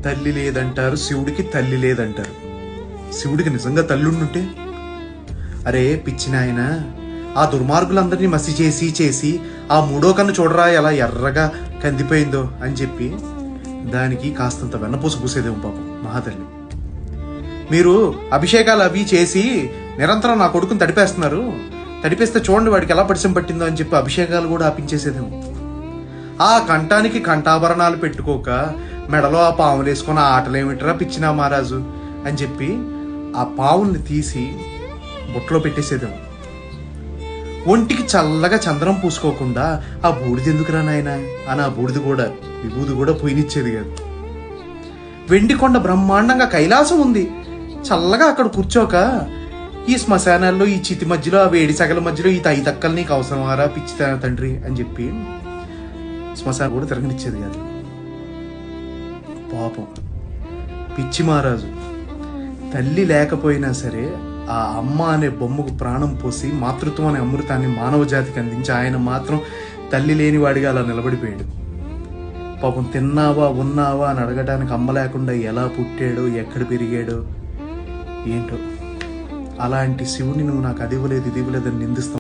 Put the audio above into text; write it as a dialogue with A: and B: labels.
A: తల్లి లేదంటారు, శివుడికి తల్లి లేదంటారు. శివుడికి నిజంగా తల్లుండుంటే, అరే పిచ్చి నాయన, ఆ దుర్మార్గులందరినీ మసి చేసి ఆ మూడో కన్ను చూడరా ఎలా ఎర్రగా కందిపోయిందో అని చెప్పి దానికి కాస్తంత వెన్నపూస పూసేదేమో పాపం మహాతల్లి. మీరు అభిషేకాలు అవి చేసి నిరంతరం నా కొడుకుని తడిపేస్తున్నారు, తడిపేస్తే చూడండి వాడికి ఎలా పరిచయం పట్టిందో అని చెప్పి అభిషేకాలు కూడా ఆపించేసేదేమో. ఆ కంఠానికి కంఠాభరణాలు పెట్టుకోక మెడలో ఆ పావులు వేసుకొని ఆ ఆటలేమిట్రా పిచ్చినా మహారాజు అని చెప్పి ఆ పావుల్ని తీసి బుట్టలో పెట్టేసేదేమో. ఒంటికి చల్లగా చంద్రం పూసుకోకుండా ఆ బూడిద ఎందుకురా నాయన అని ఆ బూడిది కూడా విభూది కూడా పోయినిచ్చేది కాదు. వెండికొండ బ్రహ్మాండంగా కైలాసం ఉంది, చల్లగా అక్కడ కూర్చోక ఈ శ్మశానాల్లో ఈ చితి మధ్యలో ఆ వేడి సగల మధ్యలో ఈ తై తక్కలు నీకు అవసరమారా పిచ్చి తండ్రి అని చెప్పి శ్మశానం కూడా తిరగనిచ్చేది కాదు. పాపం పిచ్చి మహారాజు తల్లి లేకపోయినా సరే ఆ అమ్మ అనే బొమ్మకు ప్రాణం పోసి మాతృత్వం అనే అమృతాన్ని మానవ జాతికి అందించి ఆయన మాత్రం తల్లి లేనివాడిగా అలా నిలబడిపోయాడు. పాపం తిన్నావా ఉన్నావా అని అడగడానికి అమ్మ లేకుండా ఎలా పుట్టాడో ఎక్కడ పెరిగాడో ఏంటో. అలాంటి శివుని నువ్వు నాకు అది ఇవ్వలేదు ఇది ఇవ్వలేదని నిందిస్తావు.